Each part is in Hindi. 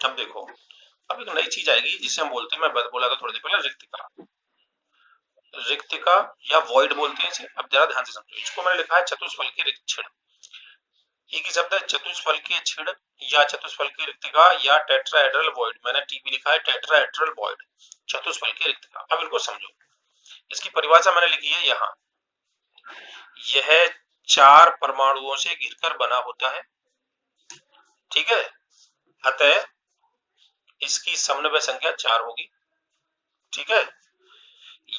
अब देखो, अब एक नई चीज आएगी जिसे हम बोलते हैं, मैं बोला था थोड़ी देर पहले, रिक्तिका। रिक्तिका या वॉइड बोलते हैं इसे। अब जरा ध्यान से समझो, इसको मैंने लिखा है चतुष्फल की छिड़। एक ही शब्द है, चतुष्फल की छिड़ या चतुष्फल की रिक्तिका या टेट्राहेड्रल वॉइड। मैंने टीबी लिखा है टेट्राहेड्रल वॉइड, चतुष्फल की रिक्तिका। अब इनको समझो, इसकी परिभाषा मैंने लिखी है यहाँ। यह 4 परमाणुओं से घिरकर बना होता है, ठीक है। अतः इसकी समन्वय संख्या 4 होगी, ठीक है।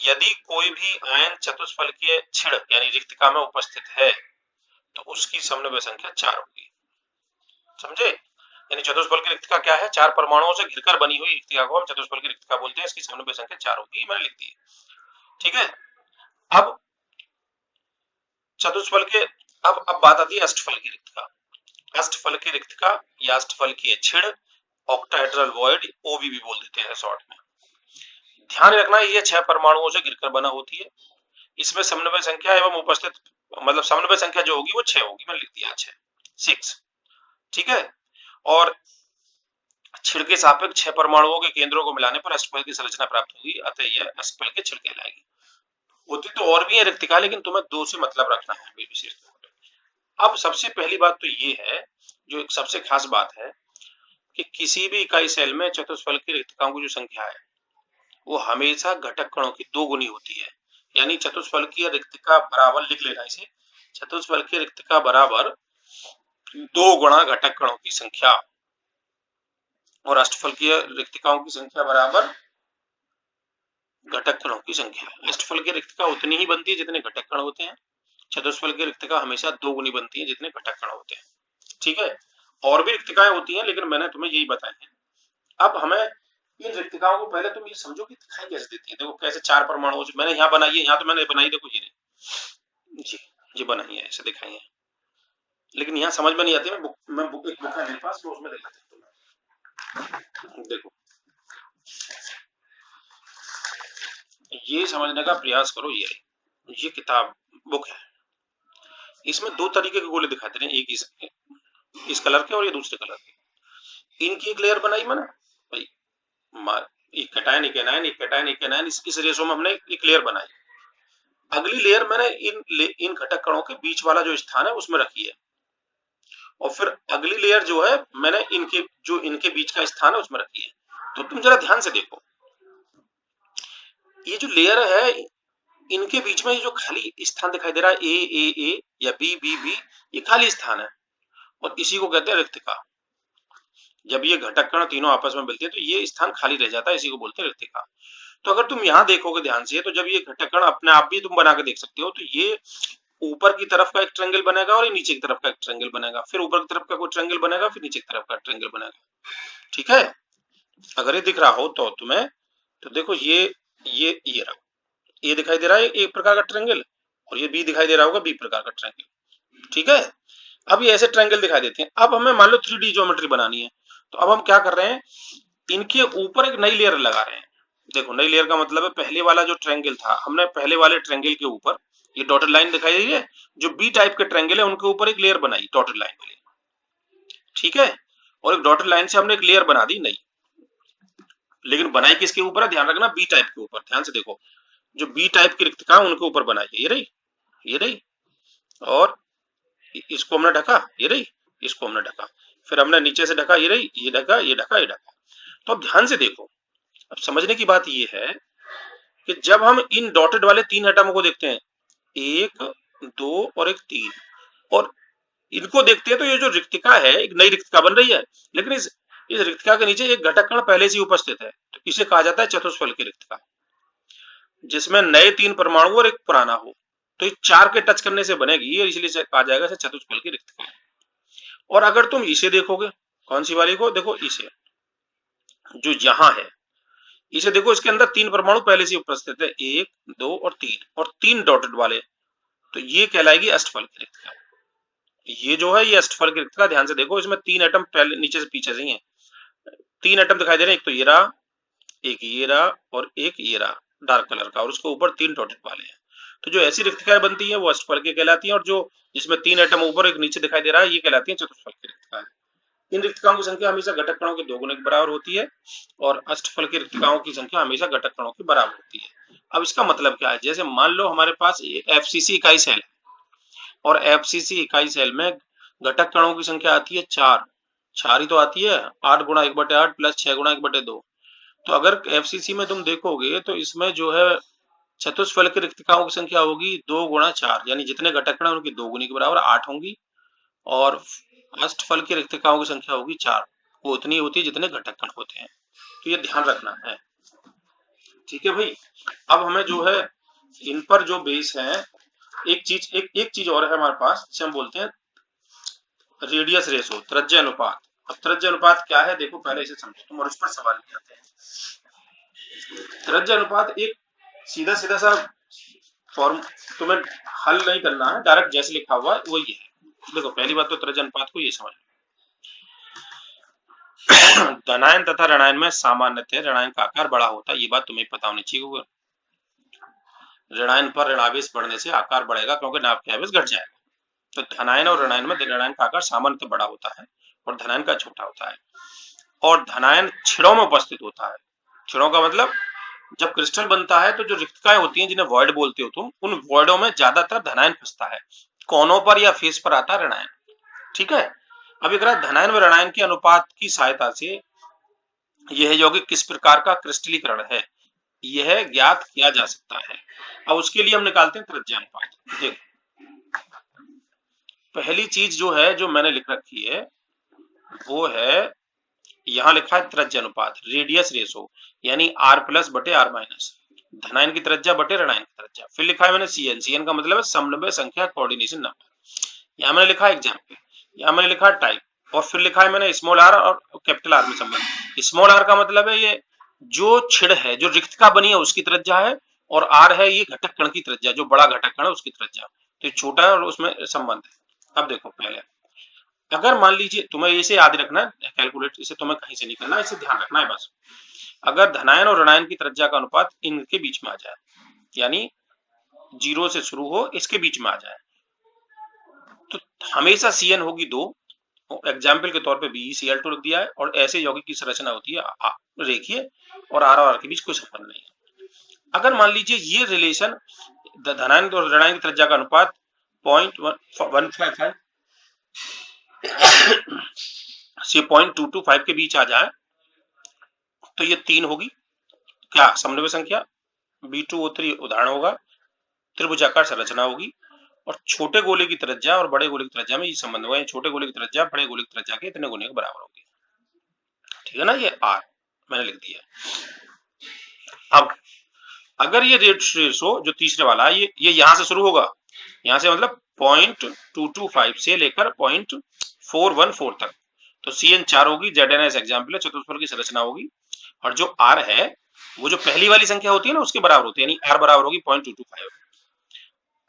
यदि कोई भी आयन चतुष्फलकीय छिड़ यानी रिक्तिका में उपस्थित है तो उसकी समन्वय संख्या 4 होगी, समझे। यानी चतुष्फल की रिक्तिका क्या है, 4 परमाणुओं से घिरकर बनी हुई रिक्तिका को हम चतुष्फल की रिक्तिका बोलते हैं। इसकी समन्वय संख्या 4 होगी, मैंने लिख दी, ठीक है। अब चतुष्फल के अब बात आती है अष्टफल की रिक्तिका। अष्टफल की रिक्तिका या अष्टफल की छिड़, ऑक्टाहेड्रल वॉइड, ओबीबी बोल देते हैं शॉर्ट में। ध्यान रखना, ये 6 परमाणुओं से घिरकर बना होती है। इसमें समन्वय संख्या एवं उपस्थित मतलब समन्वय संख्या जो होगी वो 6 होगी, मैंने लिख दिया 6, ठीक है। और छिड़ के सापेक्ष 6 परमाणुओं के केंद्रों को मिलाने पर अष्टफल की संरचना प्राप्त होगी, अतः यह अष्टफल के छिड़ कहलाएगी। होती तो और भी है रिक्तिका, लेकिन तुम्हें 2 से मतलब रखना है विशेष तौर पर। अब सबसे पहली बात तो ये है, जो एक सबसे खास बात है, कि किसी भी इकाई सेल में चतुष्फल की रिक्तिकाओं की जो संख्या है वो हमेशा घटक कणों की 2 गुनी होती है। यानी चतुष्फल की रिक्तिका बराबर, लिख लेना इसे, चतुष्फल की रिक्तिका बराबर 2 गुणा घटक कणों की संख्या, और अष्टफल की रिक्तिकाओं की संख्या बराबर घटक कणों की संख्या। अष्टफल की रिक्तिका उतनी ही बनती है जितने घटक कण होते हैं, चतुष्फल की रिक्तिका हमेशा 2 गुनी बनती है जितने घटक कण होते हैं, ठीक है। और भी रिक्तिकाएं होती हैं, लेकिन मैंने तुम्हें यही बताया है। अब हमें इन रिक्तिकाओं को पहले तुम ये समझो कि दिखाई कैसे देती है। देखो कैसे 4 परमाणुओं से मैंने यहाँ बनाई है, यहाँ तो मैंने बनाई, देखो ये जी, ये बनाई है, ऐसे दिखाई है, लेकिन यहाँ समझ में नहीं आती। मैं बुक एक बुक है मेरे पास, तो उसमें देख लेते हैं। देखो, ये समझने का प्रयास करो। ये किताब बुक है, इसमें 2 तरीके के गोले दिखाते हैं, एक इस कलर के और ये दूसरे कलर के। इनकी एक लेयर बनाई मैंने भाई, एक कैटायन एक एनायन, एक कैटायन एक एनायन, इस रेशो में हमने एक लेयर बनाई। अगली लेयर मैंने इन घटक कणों के बीच वाला जो स्थान है उसमें रखी है, और फिर अगली लेयर जो है मैंने इनके बीच का स्थान है उसमें रखी है। तो तुम जरा ध्यान से देखो, ये जो लेयर है इनके बीच में ये जो खाली स्थान दिखाई दे रहा है, ए या बी बी बी, ये खाली स्थान है, और इसी को कहते हैं रिक्तिका। जब ये घटक कण तीनों आपस में मिलते हैं तो ये स्थान खाली रह जाता है, इसी को बोलते हैं रिक्तिका। तो अगर तुम यहाँ देखोगे ध्यान से, तो जब ये घटक कण अपने आप भी तुम बना के देख सकते हो, तो ये ऊपर की तरफ का एक ट्रायंगल बनेगा और ये नीचे की तरफ का एक ट्रायंगल बनेगा, फिर ऊपर की तरफ का कोई ट्रायंगल बनेगा, फिर नीचे की तरफ का ट्रायंगल बनेगा, ठीक है। अगर ये दिख रहा हो तो तुम्हें, तो देखो ये रहा, ये दिखाई दे रहा है एक प्रकार का ट्रायंगल, और ये बी दिखाई दे रहा होगा बी प्रकार का ट्रायंगल, ठीक है। अब ये ऐसे ट्रायंगल दिखाई देते हैं। अब हमें मान लो 3D ज्योमेट्री बनानी है, तो अब हम क्या कर रहे हैं, इनके ऊपर एक नई लेयर लगा रहे हैं। देखो, नई लेयर का मतलब है पहले वाला जो ट्रायंगल था, हमने पहले वाले ट्रायंगल के ऊपर, ये डॉटेड लाइन दिखाई दे रही है, जो बी टाइप के ट्रायंगल है उनके ऊपर एक लेयर बनाई डॉटेड लाइन के लिए, ठीक है। और एक डॉटेड लाइन से हमने एक लेयर बना दी नई, लेकिन बनाई किसके ऊपर है, ध्यान रखना, बी टाइप के ऊपर। ध्यान से देखो, जो बी टाइप की रिक्तिका उनके ऊपर बनाई है, ये रही, और इसको हमने ढका, ये रही, इसको हमने ढका, फिर हमने नीचे से ढका, ये रही, ये ढका, ये ढका, ये ढका। तो अब ध्यान से देखो, अब समझने की बात ये है कि जब हम इन डॉटेड वाले 3 एटमों को देखते हैं, 1 2 और एक 3, और इनको देखते हैं, तो ये जो रिक्तिका है एक नई रिक्तिका बन रही है, लेकिन इस रिक्तिका के नीचे एक घटक कण पहले से ही उपस्थित है, तो इसे कहा जाता है चतुष्फल की रिक्तिका, जिसमें नए 3 परमाणु और एक पुराना हो। तो ये 4 के टच करने से बनेगी, इसलिए कहा जाएगा चतुष्फल की रिक्तिका। और अगर तुम इसे देखोगे, कौन सी वाली को, देखो इसे, जो यहां है, इसे देखो, इसके अंदर 3 परमाणु पहले से उपस्थित है, 1 2 और 3, और 3 डॉटेड वाले, तो ये कहलाएगी अष्टफल की रिक्तिका। ये जो है ये अष्टफल की रिक्तिका। ध्यान से देखो, इसमें 3 एटम पहले नीचे से पीछे से ही है, 3 एटम दिखाई दे रहे हैं, एक तो ये रहा, एक ये रहा, और एक ये रहा डार्क कलर का, और उसके ऊपर 3 डॉटेड वाले हैं। तो जो ऐसी रिक्तिकाएं बनती है वो अष्टफल की कहलाती है, और जो जिसमें 3 एटम ऊपर एक नीचे दिखाई दे रहा है, ये कहलाती है चतुष्फल की रिक्तिकाएं। इन रिक्तिकाओं की संख्या हमेशा घटक कणों के 2 गुने के बराबर होती है और अष्टफल के रिक्तिकाओं की संख्या हमेशा घटक कणों के बराबर होती है। अब इसका मतलब क्या है, जैसे मान लो हमारे पास एफसीसी इकाई सेल है और एफसीसी इकाई सेल में घटक कणों की संख्या आती है 4, 4 ही तो आती है, 8 गुणा 1/8 प्लस 6 गुणा 1/2। तो अगर एफसीसी में तुम देखोगे तो इसमें जो है चतुष्फल की रिक्तिकाओं की संख्या होगी 2 गुणा 4, यानी जितने घटक कण उनकी 2 गुनी के बराबर 8 होंगी, और अष्टफल की रिक्तिकाओं की संख्या होगी 4, वो उतनी होती है जितने घटक कण होते हैं। तो ये ध्यान रखना है, ठीक है भाई। अब हमें जो है इन पर जो बेस है, एक चीज और है हमारे पास, जिसे हम बोलते हैं रेडियस रेशो, त्रिज्या अनुपात। अब त्रिज्या अनुपात क्या है, देखो पहले इसे समझो तुम और उस पर सवाल भी आते हैं। त्रिज्या अनुपात एक सीधा सीधा सा फॉर्म, तुम्हें हल नहीं करना है, डायरेक्ट जैसे लिखा हुआ है वही है। देखो पहली बात तो त्रिज्या अनुपात को ये समझ, धनायन तथा ऋणायन में सामान्यतः ऋणायन का आकार बड़ा होता है, ये बात तुम्हें पता होनी चाहिए। ऋणायन पर ऋणावेश बढ़ने से आकार बढ़ेगा क्योंकि नाभ के आवेश घट जाएगा। तो धनायन और ऋणायन में ऋणायन का आकार सामान्यतः बड़ा होता है और धनायन का छोटा होता है। और धनायन क्षणों में उपस्थित होता है। क्षणों का मतलब जब क्रिस्टल बनता है तो जो रिक्तकाएं होती हैं जिन्हें वॉइड बोलते हो तुम, उन वॉइडों में ज्यादातर धनायन फंसता है, कोनों पर या फेस पर आता है ऋणायन, ठीक है। अब एक धनायन व ऋणायन के अनुपात की सहायता से यह यौगिक किस प्रकार का क्रिस्टलीकरण है यह ज्ञात किया जा सकता है। अब उसके लिए हम निकालते हैं त्रिज्या अनुपात। देखो पहली चीज जो है जो मैंने लिख रखी है वो है, यहां लिखा है त्रिज्या अनुपात, रेडियस रेशो, यानी r प्लस बटे r माइनस, धनायन की त्रिज्या बटे ऋणायन की त्रिज्या। फिर लिखा है मैंने cn, cn का मतलब है समन्वय संख्या, कोऑर्डिनेशन नंबर। यहाँ मैंने लिखा है एग्जाम्पल, यहाँ मैंने लिखा है टाइप, और फिर लिखा है मैंने स्मॉल r और कैपिटल R में संबंध। स्मॉल r का मतलब है ये जो छिड़ है, जो रिक्तका बनी है उसकी त्रिज्या है, और r है ये घटक कण की त्रिज्या, जो बड़ा घटक कण है उसकी त्रिज्या। तो छोटा है और उसमें संबंध है। अब देखो पहले, अगर मान लीजिए तुम्हें इसे याद रखना है, कैलकुलेट इसे तुम्हें कहीं से नहीं करना, इसे ध्यान रखना है बस। अगर धनायन और ऋणायन की त्रिज्या का अनुपात इनके बीच में आ जाए, यानी 0 से शुरू हो इसके बीच में आ जाए, तो हमेशा Cn होगी 2। एग्जाम्पल के तौर पे BeCl2 लिख दिया है, और ऐसे यौगिक की संरचना होती है रेखीय, और R और R के बीच कोई संबंध नहीं है। अगर मान लीजिए ये रिलेशन धनायन और ऋणायन की त्रिज्या का अनुपात 0.155 से 0.225 के बीच आ जाए, तो ये 3 होगी क्या, समन्वय संख्या। B2O3 उदाहरण होगा, त्रिभुजाकार संरचना होगी, और छोटे गोले की त्रिज्या और बड़े गोले की त्रिज्या में ये संबंध होगा, छोटे गोले की त्रिज्या बड़े गोले की त्रिज्या के इतने गुने के बराबर होगी, ठीक है ना। ये R मैंने लिख दिया। अब अगर ये रेशो जो तीसरे वाला है ये यहां से शुरू होगा, यहां से मतलब 0.225 से लेकर 0.414 तक, तो Cn 4 होगी, ZnS एग्जाम्पल है, चतुष्फल की संरचना होगी, और जो R है वो जो पहली वाली संख्या होती है ना उसके बराबर होती है, यानी R बराबर होगी 0.225।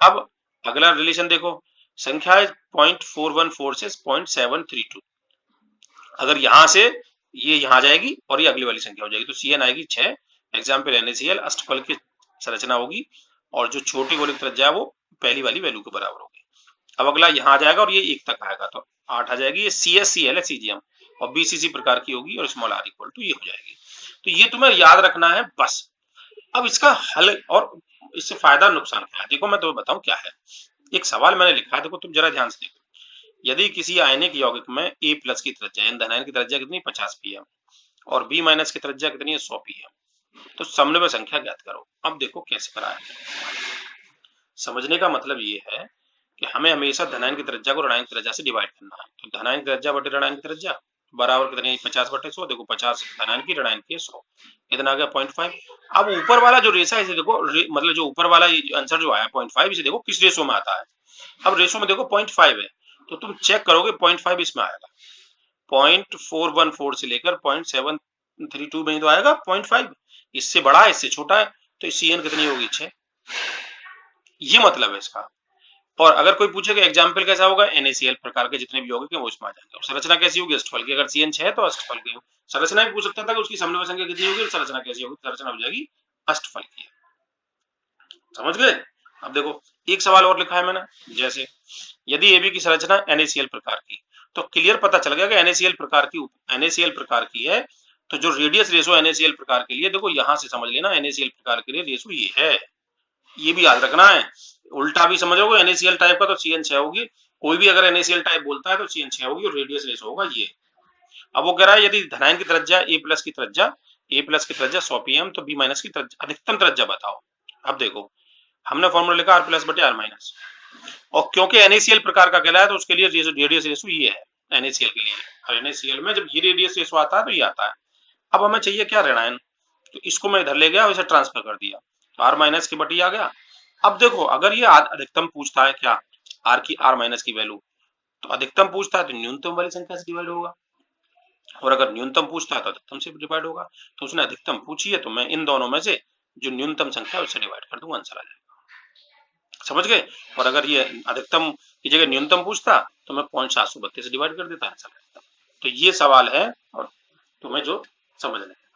अब अगला रिलेशन देखो, संख्या है 0.414 से 0.732, अगर यहां से ये यहां जाएगी और ये अगली वाली संख्या हो जाएगी, तो Cn आएगी 6, एग्जाम्पल NaCl, अष्टफल की संरचना होगी, और जो छोटी गोले की त्रिज्या वो पहली वाली वैल्यू के बराबर होगी। अब अगला यहां आ जाएगा और ये 1 तक आएगा, तो 8 आ जाएगी, ये CsCl है CgM, और BCC प्रकार की होगी, और स्मॉल r इक्वल टू ये हो जाएगी। तो ये तुम्हें याद रखना है बस। अब इसका हल और इससे फायदा नुकसान क्या है, देखो मैं तुम्हें बताऊं क्या है। एक सवाल मैंने लिखा है, देखो तुम जरा ध्यान से देखो, यदि किसी आयनिक यौगिक में A प्लस की त्रिज्या, धनायन की त्रिज्या कितनी 50 pm और B माइनस की त्रिज्या कितनी है 100 pm, तो समन्वय संख्या ज्ञात करो। अब देखो कैसे करा है, समझने का मतलब ये है कि हमें हमेशा धनायन की त्रिज्या को ऋणायन की त्रिज्या से डिवाइड करना है। तो धनायन की त्रिज्या बटे ऋणायन की त्रिज्या बराबर कितनी है 50/100, देखो 50 धनायन की ऋणायन की 100, इतना आ गया 0.5। अब ऊपर वाला जो रेशा है इसे देखो, मतलब जो ऊपर वाला आंसर जो आया 0.5, इसे देखो किस रेशो में आता है। अब रेशो में देखो 0.5 है, तो तुम चेक करोगे 0.5 इसमें आएगा, 0.414 से लेकर 0.732 में तो आएगा 0.5, इससे बड़ा है इससे छोटा है, तो Cn कितनी होगी 6, ये मतलब है इसका। और अगर कोई पूछे कि एग्जाम्पल कैसा होगा, NaCl प्रकार के जितने भी यौगिक हैं वो इसमें आ जाएंगे। और संरचना कैसी होगी अष्टफल की, अगर Cn 6 है तो अष्टफल की संरचना भी पूछ सकता था कि उसकी समन्वय संख्या कितनी होगी और संरचना कैसी होगी, संरचना हो जाएगी अष्टफल की, समझ गए। अब देखो एक सवाल और लिखा है मैंने, जैसे यदि AB की संरचना NaCl प्रकार की, तो क्लियर पता चल गया कि NaCl प्रकार की है। तो जो रेडियस रेशो NaCl प्रकार के लिए, देखो यहां से समझ लेना NaCl प्रकार के लिए रेशो ये है, ये भी याद रखना है। उल्टा भी समझोगे NaCl टाइप का तो CN6 होगी, कोई भी अगर NaCl टाइप बोलता है तो CN6 होगी, और रेडियस रेशो होगा ये। अब वो कह रहा है यदि धनायन की त्रिज्या A प्लस की त्रिज्या 100 pm, तो B माइनस की अधिकतम त्रिज्या बताओ। अब देखो हमने फॉर्मूला लिखा R प्लस बटे R माइनस, और क्योंकि NaCl प्रकार का कहलाया तो उसके लिए रेडियस रेशो ये है NaCl के लिए। और NaCl में जब ये रेडियस रेशो आता है तो ये आता है। अब हमें चाहिए क्या ऋणायन, तो इसको मैं इधर ले गया, इसे ट्रांसफर कर दिया, तो R माइनस की बटी आ गया। अब देखो अगर ये अधिकतम पूछता है क्या, R माइनस की वैल्यू, तो अधिकतम पूछता है तो न्यूनतम वाली संख्या से डिवाइड होगा, और अगर न्यूनतम पूछता है तो अधिकतम से डिवाइड होगा। तो उसने अधिकतम पूछी है तो मैं इन दोनों में से जो न्यूनतम संख्या है उससे डिवाइड कर दूंगा, आंसर आ जाएगा। समझ गए। और अगर ये अधिकतम की जगह न्यूनतम पूछता तो मैं 0.732 से डिवाइड कर देता, आंसर आ जाता। तो ये सवाल है और तुम्हें जो समझना है।